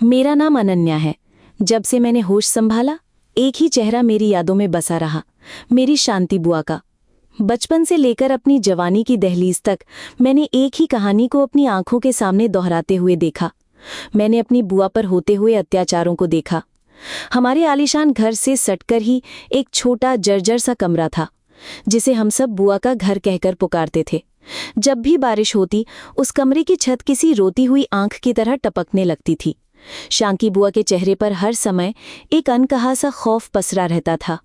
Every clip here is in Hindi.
मेरा नाम अनन्या है। जब से मैंने होश संभाला, एक ही चेहरा मेरी यादों में बसा रहा, मेरी शांति बुआ का। बचपन से लेकर अपनी जवानी की दहलीज तक मैंने एक ही कहानी को अपनी आंखों के सामने दोहराते हुए देखा। मैंने अपनी बुआ पर होते हुए अत्याचारों को देखा। हमारे आलीशान घर से सटकर ही एक छोटा जर्जर सा कमरा था, जिसे हम सब बुआ का घर कहकर पुकारते थे। जब भी बारिश होती, उस कमरे की छत किसी रोती हुई आंख की तरह टपकने लगती थी। शांकी बुआ के चेहरे पर हर समय एक अनकहा सा खौफ पसरा रहता था,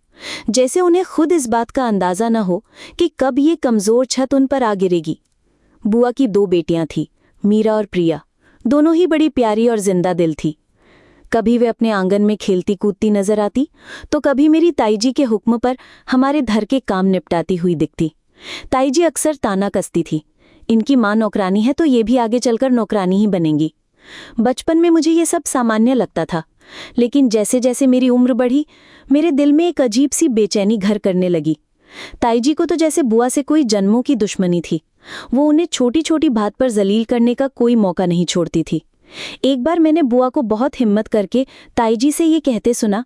जैसे उन्हें खुद इस बात का अंदाजा न हो कि कब ये कमजोर छत उन पर आ गिरेगी। बुआ की 2 बेटियां थीं, मीरा और प्रिया। दोनों ही बड़ी प्यारी और जिंदा दिल थी। कभी वे अपने आंगन में खेलती कूदती नजर आती, तो कभी मेरी ताईजी के हुक्म पर हमारे घर के काम निपटाती हुई दिखती। ताईजी अक्सर ताना कसती थी, इनकी माँ नौकरानी है तो ये भी आगे चलकर नौकरानी ही बनेंगी। बचपन में मुझे ये सब सामान्य लगता था, लेकिन जैसे जैसे मेरी उम्र बढ़ी, मेरे दिल में एक अजीब सी बेचैनी घर करने लगी। ताईजी को तो जैसे बुआ से कोई जन्मों की दुश्मनी थी। वो उन्हें छोटी छोटी बात पर जलील करने का कोई मौका नहीं छोड़ती थी। एक बार मैंने बुआ को बहुत हिम्मत करके ताईजी से ये कहते सुना,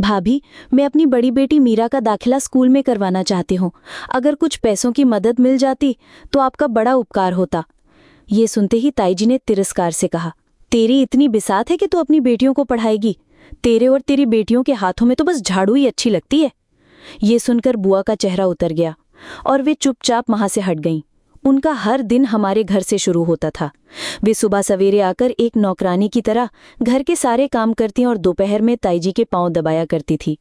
भाभी, मैं अपनी बड़ी बेटी मीरा का दाखिला स्कूल में करवाना चाहती हूँ। अगर कुछ पैसों की मदद मिल जाती तो आपका बड़ा उपकार होता। ये सुनते ही ताईजी ने तिरस्कार से कहा, तेरी इतनी बिसात है कि तू अपनी बेटियों को पढ़ाएगी? तेरे और तेरी बेटियों के हाथों में तो बस झाड़ू ही अच्छी लगती है। ये सुनकर बुआ का चेहरा उतर गया और वे चुपचाप वहां से हट गईं। उनका हर दिन हमारे घर से शुरू होता था। वे सुबह सवेरे आकर एक नौकरानी की तरह घर के सारे काम करती और दोपहर में ताईजी के पांव दबाया करती थी।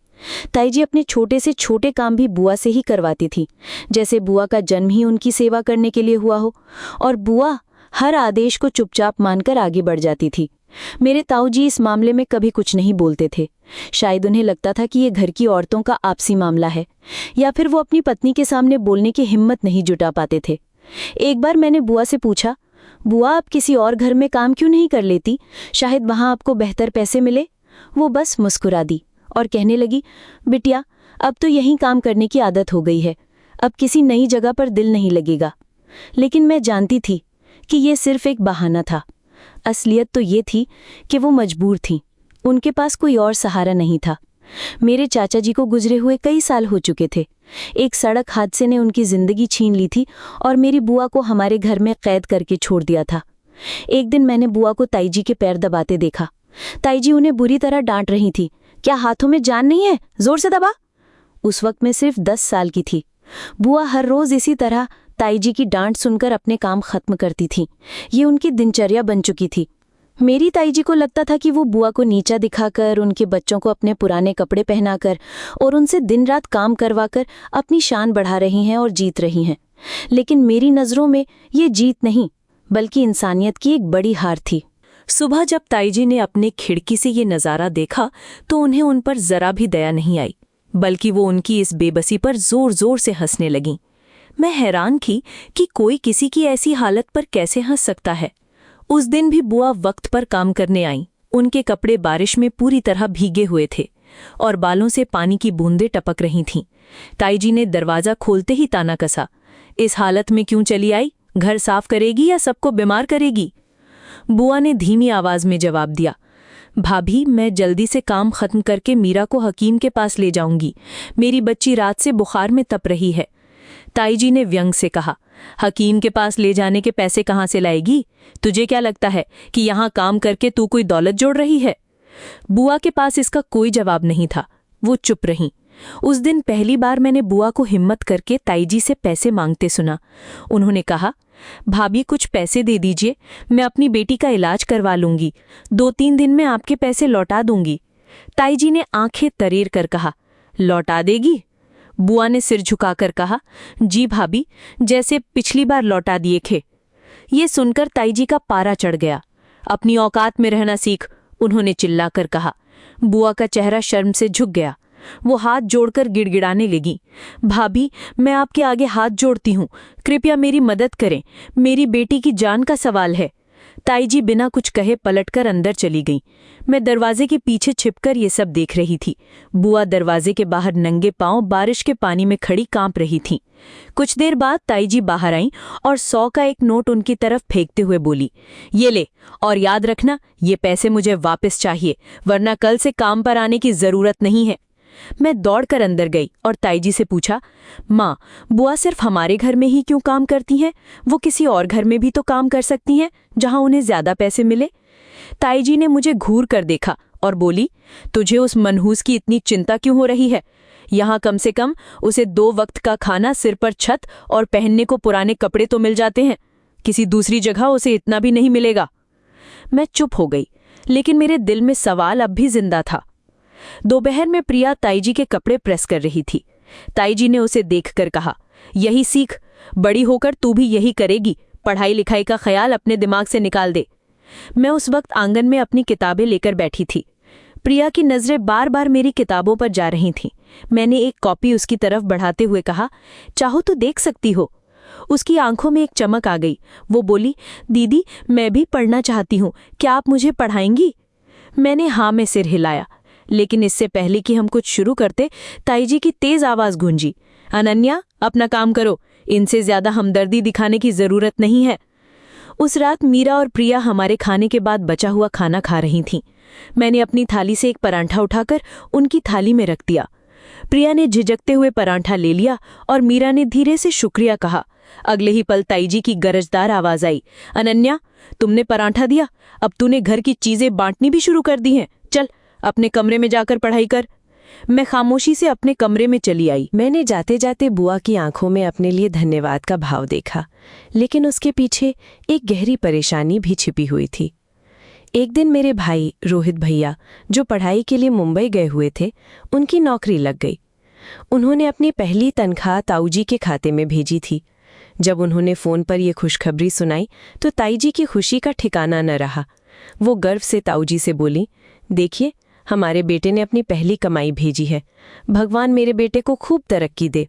ताईजी अपने छोटे से छोटे काम भी बुआ से ही करवाती थी, जैसे बुआ का जन्म ही उनकी सेवा करने के लिए हुआ हो, और बुआ हर आदेश को चुपचाप मानकर आगे बढ़ जाती थी। मेरे ताऊजी इस मामले में कभी कुछ नहीं बोलते थे। शायद उन्हें लगता था कि ये घर की औरतों का आपसी मामला है, या फिर वो अपनी पत्नी के सामने बोलने की हिम्मत नहीं जुटा पाते थे। एक बार मैंने बुआ से पूछा, बुआ, आप किसी और घर में काम क्यों नहीं कर लेती? शायद वहां आपको बेहतर पैसे मिले। वो बस मुस्कुरा दी और कहने लगी, बिटिया, अब तो यहीं काम करने की आदत हो गई है, अब किसी नई जगह पर दिल नहीं लगेगा। लेकिन मैं जानती थी कि ये सिर्फ एक बहाना था। असलियत तो ये थी कि वो मजबूर थीं। उनके पास कोई और सहारा नहीं था। मेरे चाचा जी को गुजरे हुए कई साल हो चुके थे। एक सड़क हादसे ने उनकी जिंदगी छीन ली थी और मेरी बुआ को हमारे घर में कैद करके छोड़ दिया था। एक दिन मैंने बुआ को ताईजी के पैर दबाते देखा। ताईजी उन्हें बुरी तरह डांट रही थी। क्या हाथों में जान नहीं है? जोर से दबा। उस वक्त मैं सिर्फ 10 साल की थी। बुआ हर रोज इसी तरह ताईजी की डांट सुनकर अपने काम खत्म करती थी। ये उनकी दिनचर्या बन चुकी थी। मेरी ताईजी को लगता था कि वो बुआ को नीचा दिखाकर, उनके बच्चों को अपने पुराने कपड़े पहनाकर और उनसे दिन रात काम करवाकर अपनी शान बढ़ा रही हैं और जीत रही हैं। लेकिन मेरी नज़रों में ये जीत नहीं, बल्कि इंसानियत की एक बड़ी हार थी। सुबह जब ताईजी ने अपने खिड़की से ये नज़ारा देखा तो उन्हें उन पर जरा भी दया नहीं आई, बल्कि वो उनकी इस बेबसी पर जोर जोर से हंसने लगीं। मैं हैरान थी कि कोई किसी की ऐसी हालत पर कैसे हंस सकता है। उस दिन भी बुआ वक्त पर काम करने आईं। उनके कपड़े बारिश में पूरी तरह भीगे हुए थे और बालों से पानी की बूंदें टपक रही थीं। ताईजी ने दरवाज़ा खोलते ही ताना कसा, इस हालत में क्यों चली आई? घर साफ करेगी या सबको बीमार करेगी? बुआ ने धीमी आवाज़ में जवाब दिया, भाभी, मैं जल्दी से काम खत्म करके मीरा को हकीम के पास ले जाऊंगी। मेरी बच्ची रात से बुखार में तप रही है। ताईजी ने व्यंग से कहा, हकीम के पास ले जाने के पैसे कहाँ से लाएगी? तुझे क्या लगता है कि यहाँ काम करके तू कोई दौलत जोड़ रही है? बुआ के पास इसका कोई जवाब नहीं था। वो चुप रहीं। उस दिन पहली बार मैंने बुआ को हिम्मत करके ताईजी से पैसे मांगते सुना। उन्होंने कहा, भाभी, कुछ पैसे दे दीजिए, मैं अपनी बेटी का इलाज करवा लूंगी। 2-3 दिन में आपके पैसे लौटा दूंगी। ताईजी ने आंखें तरेर कर कहा, लौटा देगी? बुआ ने सिर झुकाकर कहा, जी भाभी, जैसे पिछली बार लौटा दिए थे। ये सुनकर ताईजी का पारा चढ़ गया। अपनी औकात में रहना सीख, उन्होंने चिल्लाकर कहा। बुआ का चेहरा शर्म से झुक गया। वो हाथ जोड़कर गिड़गिड़ाने लगी, भाभी, मैं आपके आगे हाथ जोड़ती हूँ, कृपया मेरी मदद करें, मेरी बेटी की जान का सवाल है। ताई जी बिना कुछ कहे पलटकर अंदर चली गई। मैं दरवाजे के पीछे छिपकर ये सब देख रही थी। बुआ दरवाजे के बाहर नंगे पांव बारिश के पानी में खड़ी कांप रही थी। कुछ देर बाद ताई जी बाहर आईं और 100 का एक नोट उनकी तरफ फेंकते हुए बोली, ये ले, और याद रखना ये पैसे मुझे वापस चाहिए, वरना कल से काम पर आने की जरूरत नहीं है। मैं दौड़कर अंदर गई और ताई जी से पूछा, माँ, बुआ सिर्फ हमारे घर में ही क्यों काम करती हैं? वो किसी और घर में भी तो काम कर सकती हैं जहां उन्हें ज्यादा पैसे मिले। ताई जी ने मुझे घूर कर देखा और बोली, तुझे उस मनहूस की इतनी चिंता क्यों हो रही है? यहाँ कम से कम उसे 2 वक्त का खाना, सिर पर छत और पहनने को पुराने कपड़े तो मिल जाते हैं। किसी दूसरी जगह उसे इतना भी नहीं मिलेगा। मैं चुप हो गई, लेकिन मेरे दिल में सवाल अब भी जिंदा था। दोपहर में प्रिया ताई जी के कपड़े प्रेस कर रही थी। ताई जी ने उसे देखकर कहा, यही सीख, बड़ी होकर तू भी यही करेगी, पढ़ाई लिखाई का ख्याल अपने दिमाग से निकाल दे। मैं उस वक्त आंगन में अपनी किताबें लेकर बैठी थी। प्रिया की नजरें बार बार मेरी किताबों पर जा रही थीं। मैंने एक कॉपी उसकी तरफ बढ़ाते हुए कहा, चाहो तो देख सकती हो। उसकी आंखों में एक चमक आ गई। वो बोली, दीदी, मैं भी पढ़ना चाहती हूँ, क्या आप मुझे पढ़ाएंगी? मैंने हाँ में सिर हिलाया, लेकिन इससे पहले कि हम कुछ शुरू करते, ताई जी की तेज आवाज गूंजी, अनन्या, अपना काम करो, इनसे ज्यादा हमदर्दी दिखाने की जरूरत नहीं है। उस रात मीरा और प्रिया हमारे खाने के बाद बचा हुआ खाना खा रही थीं। मैंने अपनी थाली से एक परांठा उठाकर उनकी थाली में रख दिया। प्रिया ने झिझकते हुए परांठा ले लिया और मीरा ने धीरे से शुक्रिया कहा। अगले ही पल ताई जी की गरजदार आवाज आई, अनन्या, तुमने परांठा दिया, अब तूने घर की चीजें बांटनी भी शुरू कर दी हैं। चल अपने कमरे में जाकर पढ़ाई कर। मैं खामोशी से अपने कमरे में चली आई। मैंने जाते जाते बुआ की आंखों में अपने लिए धन्यवाद का भाव देखा, लेकिन उसके पीछे एक गहरी परेशानी भी छिपी हुई थी। एक दिन मेरे भाई रोहित भैया, जो पढ़ाई के लिए मुंबई गए हुए थे, उनकी नौकरी लग गई। उन्होंने अपनी पहली तनख्वाह ताऊ जी के खाते में भेजी थी। जब उन्होंने फ़ोन पर यह खुशखबरी सुनाई तो ताई जी की खुशी का ठिकाना न रहा। वो गर्व से ताऊ जी से बोली, देखिए, हमारे बेटे ने अपनी पहली कमाई भेजी है, भगवान मेरे बेटे को खूब तरक्की दे।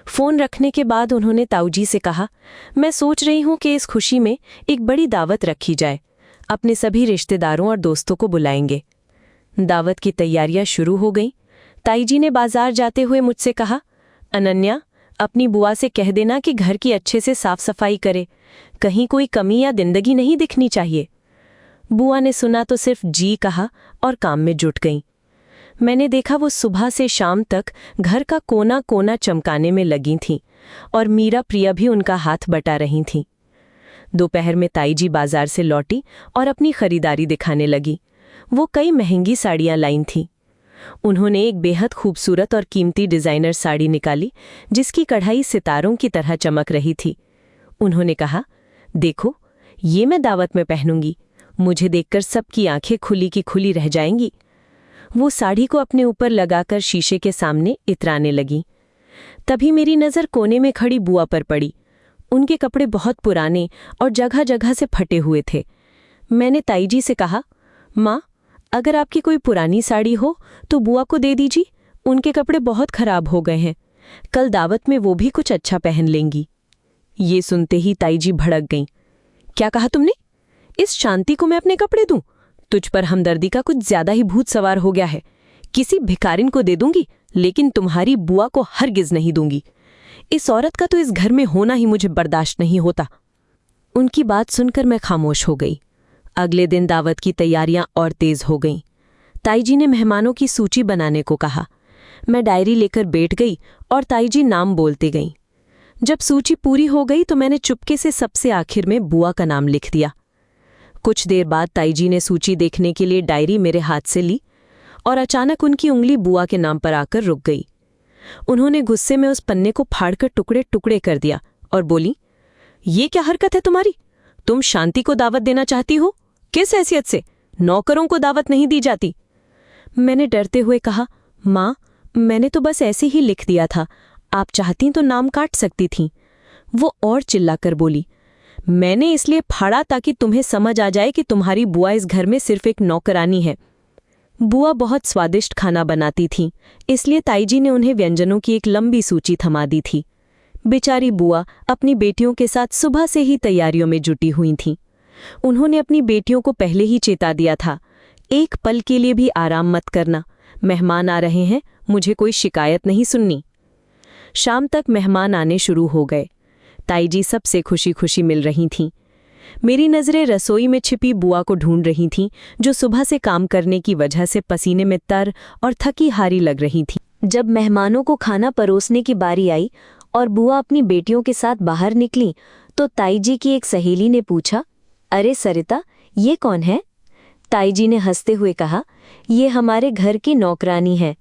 फ़ोन रखने के बाद उन्होंने ताऊ जी से कहा, मैं सोच रही हूँ कि इस खुशी में एक बड़ी दावत रखी जाए, अपने सभी रिश्तेदारों और दोस्तों को बुलाएंगे। दावत की तैयारियां शुरू हो गईं। ताई जी ने बाजार जाते हुए मुझसे कहा, अनन्या, अपनी बुआ से कह देना कि घर की अच्छे से साफ सफाई करे, कहीं कोई कमी या गंदगी नहीं दिखनी चाहिए। बुआ ने सुना तो सिर्फ जी कहा और काम में जुट गईं। मैंने देखा वो सुबह से शाम तक घर का कोना कोना चमकाने में लगी थीं और मीरा प्रिया भी उनका हाथ बटा रही थीं। दोपहर में ताई जी बाजार से लौटी और अपनी खरीदारी दिखाने लगी। वो कई महंगी साड़ियां लाई थीं। उन्होंने एक बेहद खूबसूरत और कीमती डिज़ाइनर साड़ी निकाली, जिसकी कढ़ाई सितारों की तरह चमक रही थी। उन्होंने कहा, देखो, ये मैं दावत में पहनूंगी, मुझे देखकर सबकी आंखें खुली की खुली रह जाएंगी। वो साड़ी को अपने ऊपर लगाकर शीशे के सामने इतराने लगी। तभी मेरी नज़र कोने में खड़ी बुआ पर पड़ी। उनके कपड़े बहुत पुराने और जगह जगह से फटे हुए थे। मैंने ताई जी से कहा, माँ, अगर आपकी कोई पुरानी साड़ी हो तो बुआ को दे दीजिए, उनके कपड़े बहुत खराब हो गए हैं, कल दावत में वो भी कुछ अच्छा पहन लेंगी। ये सुनते ही ताई जी भड़क गईं। क्या कहा तुमने? इस शांति को मैं अपने कपड़े दूं? तुझ पर हमदर्दी का कुछ ज्यादा ही भूत सवार हो गया है। किसी भिखारिन को दे दूंगी, लेकिन तुम्हारी बुआ को हरगिज नहीं दूंगी। इस औरत का तो इस घर में होना ही मुझे बर्दाश्त नहीं होता। उनकी बात सुनकर मैं खामोश हो गई। अगले दिन दावत की तैयारियां और तेज हो गईं। ताई जी ने मेहमानों की सूची बनाने को कहा। मैं डायरी लेकर बैठ गई और ताई जी नाम बोलते गईं। जब सूची पूरी हो गई तो मैंने चुपके से सबसे आखिर में बुआ का नाम लिख दिया। कुछ देर बाद ताई जी ने सूची देखने के लिए डायरी मेरे हाथ से ली और अचानक उनकी उंगली बुआ के नाम पर आकर रुक गई। उन्होंने गुस्से में उस पन्ने को फाड़कर टुकड़े टुकड़े कर दिया और बोली, ये क्या हरकत है तुम्हारी? तुम शांति को दावत देना चाहती हो? किस हैसियत से? नौकरों को दावत नहीं दी जाती। मैंने डरते हुए कहा, माँ, मैंने तो बस ऐसे ही लिख दिया था, आप चाहती तो नाम काट सकती थीं। वो और चिल्लाकर बोली, मैंने इसलिए फाड़ा ताकि तुम्हें समझ आ जाए कि तुम्हारी बुआ इस घर में सिर्फ एक नौकरानी है। बुआ बहुत स्वादिष्ट खाना बनाती थीं, इसलिए ताई जी ने उन्हें व्यंजनों की एक लंबी सूची थमा दी थी। बेचारी बुआ अपनी बेटियों के साथ सुबह से ही तैयारियों में जुटी हुई थीं। उन्होंने अपनी बेटियों को पहले ही चेता दिया था, एक पल के लिए भी आराम मत करना, मेहमान आ रहे हैं, मुझे कोई शिकायत नहीं सुननी। शाम तक मेहमान आने शुरू हो गए। ताई जी सबसे खुशी खुशी मिल रही थीं। मेरी नज़रें रसोई में छिपी बुआ को ढूंढ रही थीं, जो सुबह से काम करने की वजह से पसीने में तर और थकी हारी लग रही थीं। जब मेहमानों को खाना परोसने की बारी आई और बुआ अपनी बेटियों के साथ बाहर निकली तो ताई जी की एक सहेली ने पूछा, अरे सरिता, ये कौन है? ताई जी ने हंसते हुए कहा, ये हमारे घर की नौकरानी है।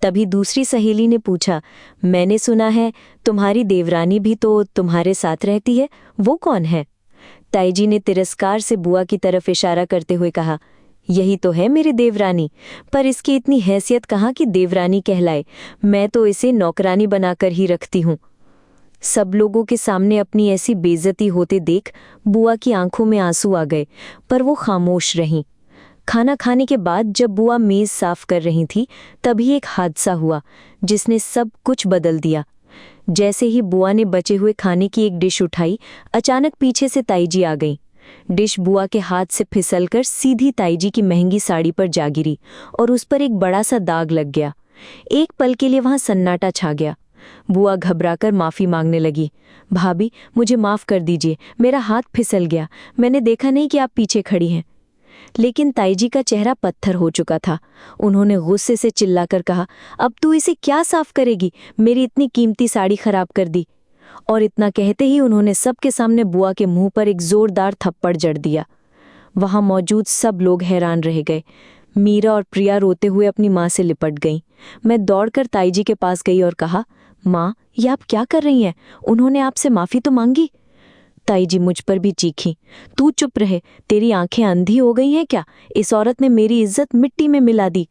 तभी दूसरी सहेली ने पूछा, मैंने सुना है तुम्हारी देवरानी भी तो तुम्हारे साथ रहती है, वो कौन है? ताई जी ने तिरस्कार से बुआ की तरफ इशारा करते हुए कहा, यही तो है मेरी देवरानी, पर इसकी इतनी हैसियत कहाँ कि देवरानी कहलाए, मैं तो इसे नौकरानी बनाकर ही रखती हूँ। सब लोगों के सामने अपनी ऐसी बेइज्जती होते देख बुआ की आंखों में आंसू आ गए, पर वो खामोश रहीं। खाना खाने के बाद जब बुआ मेज़ साफ कर रही थी तभी एक हादसा हुआ जिसने सब कुछ बदल दिया। जैसे ही बुआ ने बचे हुए खाने की एक डिश उठाई, अचानक पीछे से ताई जी आ गई। डिश बुआ के हाथ से फिसलकर सीधी ताई जी की महंगी साड़ी पर जा गिरी और उस पर एक बड़ा सा दाग लग गया। एक पल के लिए वहां सन्नाटा छा गया। बुआ घबराकर माफ़ी मांगने लगी, भाभी मुझे माफ़ कर दीजिए, मेरा हाथ फिसल गया, मैंने देखा नहीं कि आप पीछे खड़ी हैं। लेकिन ताई जी का चेहरा पत्थर हो चुका था। उन्होंने गुस्से से चिल्लाकर कहा, अब तू इसे क्या साफ करेगी, मेरी इतनी कीमती साड़ी खराब कर दी। और इतना कहते ही उन्होंने सबके सामने बुआ के मुंह पर एक जोरदार थप्पड़ जड़ दिया। वहां मौजूद सब लोग हैरान रह गए। मीरा और प्रिया रोते हुए अपनी माँ से लिपट गईं। मैं दौड़कर ताई जी के पास गई और कहा, माँ, ये आप क्या कर रही हैं? उन्होंने आपसे माफ़ी तो मांगी। ताई जी मुझ पर भी चीखी, तू चुप रहे, तेरी आंखें अंधी हो गई हैं क्या? इस औरत ने मेरी इज्जत मिट्टी में मिला दी।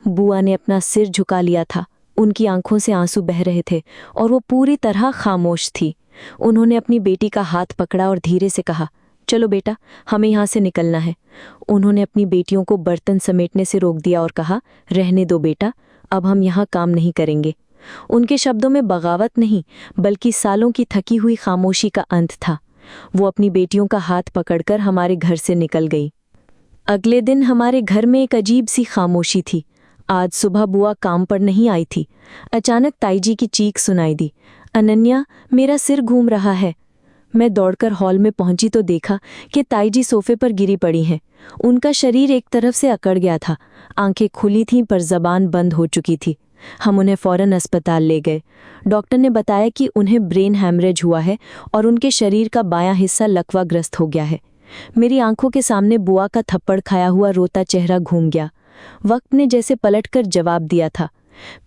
बुआ ने अपना सिर झुका लिया था, उनकी आंखों से आंसू बह रहे थे और वो पूरी तरह खामोश थी। उन्होंने अपनी बेटी का हाथ पकड़ा और धीरे से कहा, चलो बेटा, हमें यहाँ से निकलना है। उन्होंने अपनी बेटियों को बर्तन समेटने से रोक दिया और कहा, रहने दो बेटा, अब हम यहाँ काम नहीं करेंगे। उनके शब्दों में बगावत नहीं, बल्कि सालों की थकी हुई खामोशी का अंत था। वो अपनी बेटियों का हाथ पकड़कर हमारे घर से निकल गई। अगले दिन हमारे घर में एक अजीब सी खामोशी थी। आज सुबह बुआ काम पर नहीं आई थी। अचानक ताई जी की चीख सुनाई दी, अनन्या, मेरा सिर घूम रहा है। मैं दौड़कर हॉल में पहुंची तो देखा कि ताई जी सोफे पर गिरी पड़ी हैं। उनका शरीर एक तरफ से अकड़ गया था, आंखें खुली थीं पर जबान बंद हो चुकी थी। हम उन्हें फौरन अस्पताल ले गए। डॉक्टर ने बताया कि उन्हें ब्रेन हैमरेज हुआ है और उनके शरीर का बायां हिस्सा लकवाग्रस्त हो गया है। मेरी आंखों के सामने बुआ का थप्पड़ खाया हुआ रोता चेहरा घूम गया। वक्त ने जैसे पलटकर जवाब दिया था।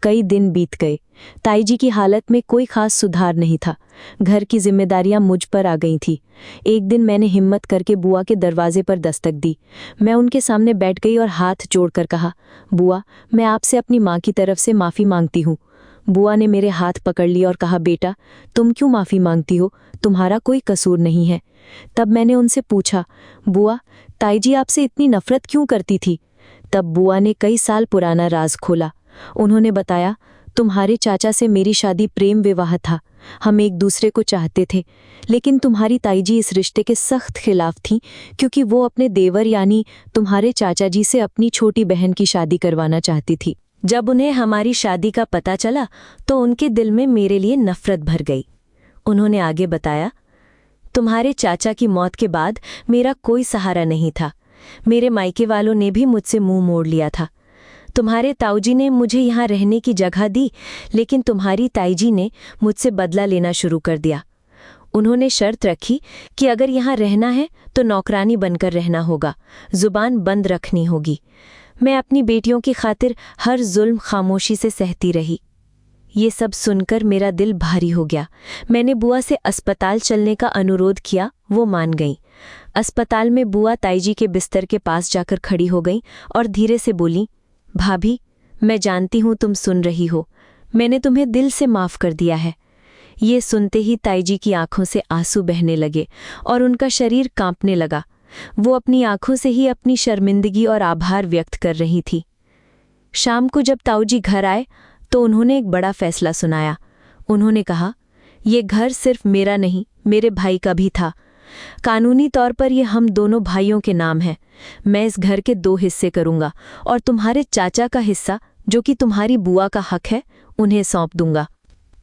कई दिन बीत गए। ताई जी की हालत में कोई खास सुधार नहीं था। घर की जिम्मेदारियां मुझ पर आ गई थी। एक दिन मैंने हिम्मत करके बुआ के दरवाजे पर दस्तक दी। मैं उनके सामने बैठ गई और हाथ जोड़कर कहा, बुआ, मैं आपसे अपनी माँ की तरफ से माफ़ी मांगती हूँ। बुआ ने मेरे हाथ पकड़ लिया और कहा, बेटा, तुम क्यों माफ़ी मांगती हो? तुम्हारा कोई कसूर नहीं है। तब मैंने उनसे पूछा, बुआ, ताई जी आपसे इतनी नफरत क्यों करती थी? तब बुआ ने कई साल पुराना राज खोला। उन्होंने बताया, तुम्हारे चाचा से मेरी शादी प्रेम विवाह था। हम एक दूसरे को चाहते थे, लेकिन तुम्हारी ताई जी इस रिश्ते के सख्त खिलाफ थीं, क्योंकि वो अपने देवर यानी तुम्हारे चाचा जी से अपनी छोटी बहन की शादी करवाना चाहती थी। जब उन्हें हमारी शादी का पता चला तो उनके दिल में मेरे लिए नफरत भर गई। उन्होंने आगे बताया, तुम्हारे चाचा की मौत के बाद मेरा कोई सहारा नहीं था। मेरे मायके वालों ने भी मुझसे मुंह मोड़ लिया था। तुम्हारे ताऊजी ने मुझे यहाँ रहने की जगह दी, लेकिन तुम्हारी ताई जी ने मुझसे बदला लेना शुरू कर दिया। उन्होंने शर्त रखी कि अगर यहाँ रहना है तो नौकरानी बनकर रहना होगा, जुबान बंद रखनी होगी। मैं अपनी बेटियों की खातिर हर जुल्म खामोशी से सहती रही। ये सब सुनकर मेरा दिल भारी हो गया। मैंने बुआ से अस्पताल चलने का अनुरोध किया, वो मान गई। अस्पताल में बुआ ताई जी के बिस्तर के पास जाकर खड़ी हो गई और धीरे से बोली, भाभी, मैं जानती हूँ तुम सुन रही हो, मैंने तुम्हें दिल से माफ़ कर दिया है। ये सुनते ही ताई जी की आंखों से आंसू बहने लगे और उनका शरीर कांपने लगा। वो अपनी आंखों से ही अपनी शर्मिंदगी और आभार व्यक्त कर रही थी। शाम को जब ताऊ जी घर आए तो उन्होंने एक बड़ा फैसला सुनाया। उन्होंने कहा, ये घर सिर्फ मेरा नहीं, मेरे भाई का भी था। कानूनी तौर पर ये हम दोनों भाइयों के नाम है। मैं इस घर के 2 हिस्से करूंगा और तुम्हारे चाचा का हिस्सा, जो कि तुम्हारी बुआ का हक है, उन्हें सौंप दूंगा।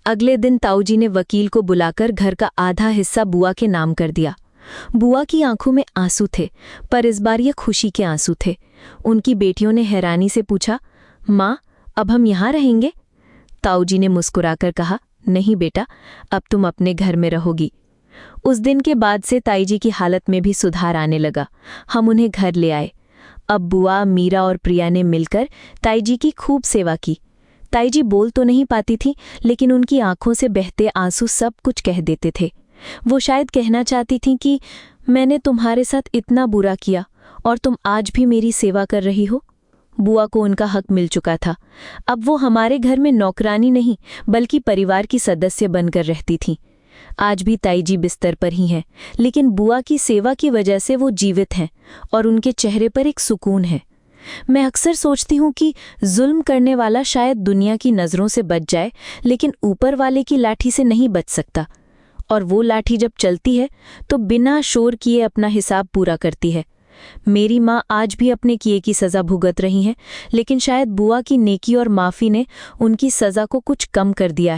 अगले दिन ताऊजी ने वकील को बुलाकर घर का आधा हिस्सा बुआ के नाम कर दिया। बुआ की आंखों में आंसू थे, पर इस बार ये खुशी के आंसू थे। उनकी बेटियों ने हैरानी से पूछा, माँ, अब हम यहाँ रहेंगे? ताऊजी ने मुस्कुराकर कहा, नहीं बेटा, अब तुम अपने घर में रहोगी। उस दिन के बाद से ताईजी की हालत में भी सुधार आने लगा। हम उन्हें घर ले आए। अब बुआ, मीरा और प्रिया ने मिलकर ताईजी की खूब सेवा की। ताईजी बोल तो नहीं पाती थी, लेकिन उनकी आंखों से बहते आंसू सब कुछ कह देते थे। वो शायद कहना चाहती थीं कि मैंने तुम्हारे साथ इतना बुरा किया और तुम आज भी मेरी सेवा कर रही हो। बुआ को उनका हक मिल चुका था। अब वो हमारे घर में नौकरानी नहीं, बल्कि परिवार की सदस्य बनकर रहती थीं। आज भी ताईजी बिस्तर पर ही हैं, लेकिन बुआ की सेवा की वजह से वो जीवित हैं और उनके चेहरे पर एक सुकून है। मैं अक्सर सोचती हूँ कि जुल्म करने वाला शायद दुनिया की नज़रों से बच जाए, लेकिन ऊपर वाले की लाठी से नहीं बच सकता। और वो लाठी जब चलती है तो बिना शोर किए अपना हिसाब पूरा करती है। मेरी माँ आज भी अपने किए की सज़ा भुगत रही हैं, लेकिन शायद बुआ की नेकी और माफ़ी ने उनकी सज़ा को कुछ कम कर दिया है।